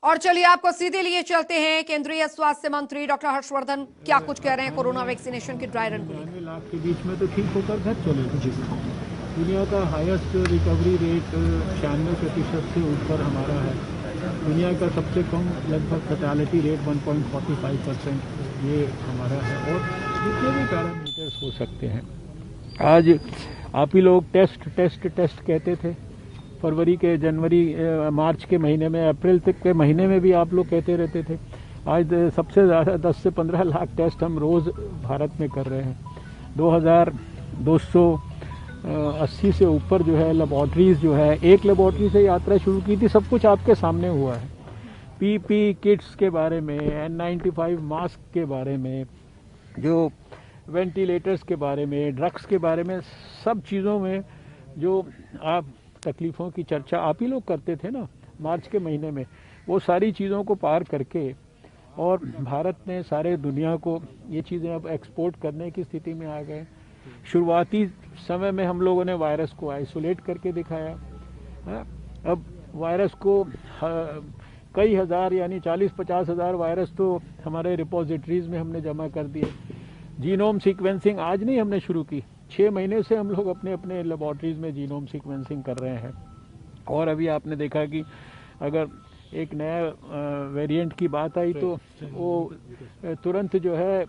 और चलिए आपको सीधे लिए चलते हैं, केंद्रीय स्वास्थ्य मंत्री डॉक्टर हर्षवर्धन क्या कुछ कह रहे हैं कोरोना वैक्सीनेशन के ड्राई रन को लेकर। 99 लाख के बीच में तो ठीक होकर घर चले गए। दुनिया का हाईएस्ट रिकवरी रेट 96% से ऊपर हमारा है। दुनिया का सबसे कम लगभग फैटेलिटी रेट 1.45% ये हमारा है। और जितने भी पैरामीटर्स हो सकते हैं, आज आप ही लोग टेस्ट टेस्ट टेस्ट कहते थे। फरवरी के जनवरी मार्च के महीने में, अप्रैल तक के महीने में भी आप लोग कहते रहते थे। आज सबसे ज़्यादा 10 से 15 लाख टेस्ट हम रोज़ भारत में कर रहे हैं। 2280 से ऊपर जो है लेबॉर्ट्रीज़ जो है, एक लेबॉर्ट्री से यात्रा शुरू की थी। सब कुछ आपके सामने हुआ है। पीपी किट्स के बारे में, N95 मास्क के बारे में, जो वेंटिलेटर्स के बारे में, ड्रग्स के बारे में, सब चीज़ों में जो आप तकलीफ़ों की चर्चा आप ही लोग करते थे ना मार्च के महीने में, वो सारी चीज़ों को पार करके और भारत ने सारे दुनिया को ये चीज़ें अब एक्सपोर्ट करने की स्थिति में आ गए। शुरुआती समय में हम लोगों ने वायरस को आइसोलेट करके दिखाया। अब वायरस को कई हज़ार यानी 40-50 हज़ार वायरस तो हमारे रिपोजिटरीज़ में हमने जमा कर दिए। जीनोम सीक्वेंसिंग आज नहीं हमने शुरू की, 6 महीने से हम लोग अपने अपने लेबॉर्ट्रीज़ में जीनोम सीक्वेंसिंग कर रहे हैं। और अभी आपने देखा कि अगर एक नया वेरिएंट की बात आई तो वो तुरंत जो है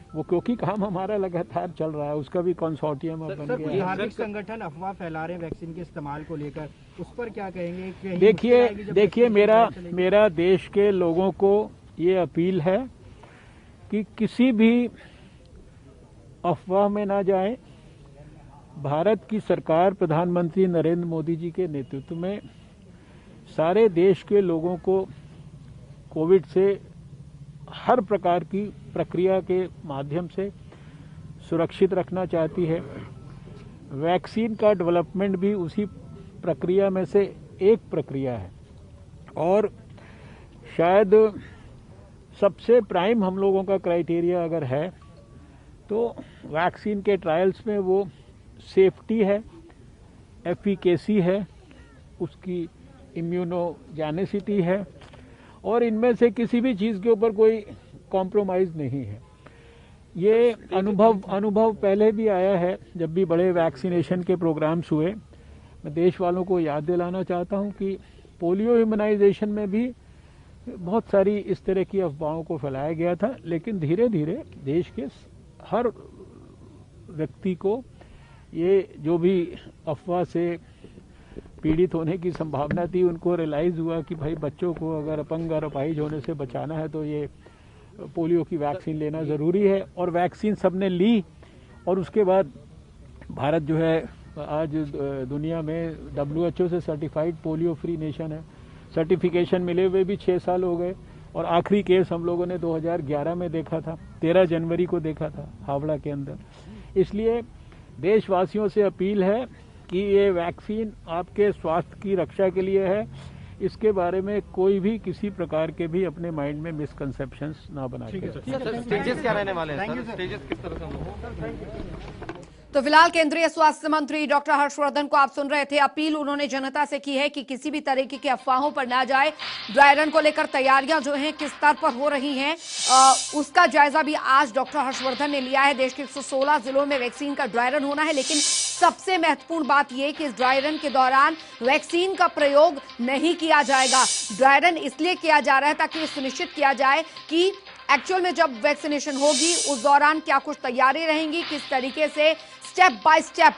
वो, क्योंकि काम हमारा लगातार चल रहा है, उसका भी कंसोर्टियम अब बन गया है। धार्मिक संगठन अफवाह फैला रहे हैं वैक्सीन के इस्तेमाल को लेकर, उस पर क्या कहेंगे? देखिए मेरा देश के लोगों को ये अपील है कि किसी भी अफवाह में ना जाए। भारत की सरकार प्रधानमंत्री नरेंद्र मोदी जी के नेतृत्व में सारे देश के लोगों को कोविड से हर प्रकार की प्रक्रिया के माध्यम से सुरक्षित रखना चाहती है। वैक्सीन का डेवलपमेंट भी उसी प्रक्रिया में से एक प्रक्रिया है। और शायद सबसे प्राइम हम लोगों का क्राइटेरिया अगर है तो वैक्सीन के ट्रायल्स में वो सेफ्टी है, एफिकेसी है, उसकी इम्यूनोजेनिसिटी है, और इनमें से किसी भी चीज़ के ऊपर कोई कॉम्प्रोमाइज़ नहीं है। ये अनुभव पहले भी आया है जब भी बड़े वैक्सीनेशन के प्रोग्राम्स हुए। मैं देश वालों को याद दिलाना चाहता हूँ कि पोलियो इम्यूनाइजेशन में भी बहुत सारी इस तरह की अफवाहों को फैलाया गया था, लेकिन धीरे धीरे देश के हर व्यक्ति को ये जो भी अफवाह से पीड़ित होने की संभावना थी, उनको रियलाइज़ हुआ कि भाई बच्चों को अगर अपंग और अपाहिज होने से बचाना है तो ये पोलियो की वैक्सीन लेना ज़रूरी है। और वैक्सीन सबने ली, और उसके बाद भारत जो है आज दुनिया में WHO से सर्टिफाइड पोलियो फ्री नेशन है। सर्टिफिकेशन मिले हुए भी 6 साल हो गए, और आखिरी केस हम लोगों ने 2011 में देखा था, 13 जनवरी को देखा था हावड़ा के अंदर। इसलिए देशवासियों से अपील है कि ये वैक्सीन आपके स्वास्थ्य की रक्षा के लिए है। इसके बारे में कोई भी किसी प्रकार के भी अपने माइंड में मिसकंसेप्शंस ना बना के। स्टेजेस क्या रहने वाले हैं सर? स्टेजेस किस तरह से? तो फिलहाल केंद्रीय स्वास्थ्य मंत्री डॉक्टर हर्षवर्धन को आप सुन रहे थे। अपील उन्होंने जनता से की है कि किसी भी तरीके की अफवाहों पर ना जाए। ड्राई रन को लेकर तैयारियां जो हैं किस स्तर पर हो रही हैं, उसका जायजा भी आज डॉक्टर हर्षवर्धन ने लिया है। देश के 116 जिलों में वैक्सीन का ड्राई रन होना है, लेकिन सबसे महत्वपूर्ण बात यह कि इस ड्राई रन के दौरान वैक्सीन का प्रयोग नहीं किया जाएगा। ड्राई रन इसलिए किया जा रहा है ताकि ये सुनिश्चित किया जाए कि एक्चुअल में जब वैक्सीनेशन होगी उस दौरान क्या कुछ तैयारी रहेंगी, किस तरीके से स्टेप बाय स्टेप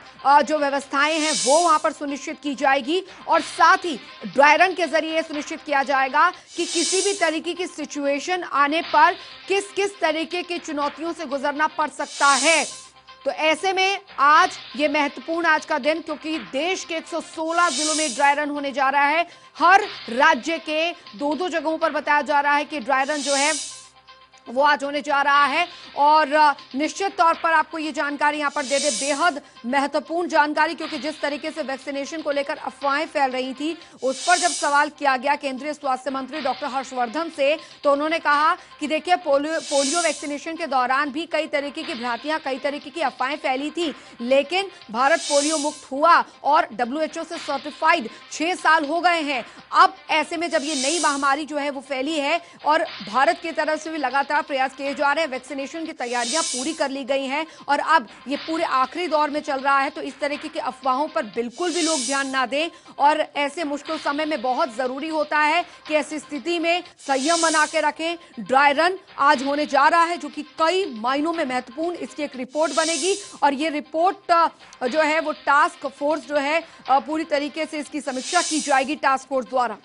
जो व्यवस्थाएं हैं वो वहां पर सुनिश्चित की जाएगी। और साथ ही ड्राई रन के जरिए सुनिश्चित किया जाएगा कि किसी भी तरीके की सिचुएशन आने पर किस किस तरीके की चुनौतियों से गुजरना पड़ सकता है। तो ऐसे में आज ये महत्वपूर्ण आज का दिन, क्योंकि देश के 116 जिलों में ड्राई रन होने जा रहा है। हर राज्य के 2-2 जगहों पर बताया जा रहा है कि ड्राई रन जो है वो आज होने जा रहा है। और निश्चित तौर पर आपको ये जानकारी यहां पर दे दे, बेहद महत्वपूर्ण जानकारी, क्योंकि जिस तरीके से वैक्सीनेशन को लेकर अफवाहें फैल रही थी उस पर जब सवाल किया गया केंद्रीय स्वास्थ्य मंत्री डॉक्टर हर्षवर्धन से, तो उन्होंने कहा कि देखिए पोलियो वैक्सीनेशन के दौरान भी कई तरीके की भ्रांतियां, कई तरीके की अफवाहें फैली थी, लेकिन भारत पोलियो मुक्त हुआ और WHO से सर्टिफाइड 6 साल हो गए हैं। अब ऐसे में जब ये नई महामारी जो है वो फैली है और भारत की तरफ से भी लगातार प्रयास किए जा रहे हैं, वैक्सीनेशन की तैयारियां पूरी कर ली गई हैं और अब ये पूरे आखिरी दौर में चल रहा है, तो इस तरीके की अफवाहों पर बिल्कुल भी लोग ध्यान ना दें। और ऐसे मुश्किल समय में बहुत जरूरी होता है कि ऐसी स्थिति में संयम बना के रखें। ड्राई रन आज होने जा रहा है जो कि कई मायनों में महत्वपूर्ण, इसकी एक रिपोर्ट बनेगी और ये रिपोर्ट जो है वो टास्क फोर्स जो है पूरी तरीके से इसकी समीक्षा की जाएगी टास्क फोर्स द्वारा।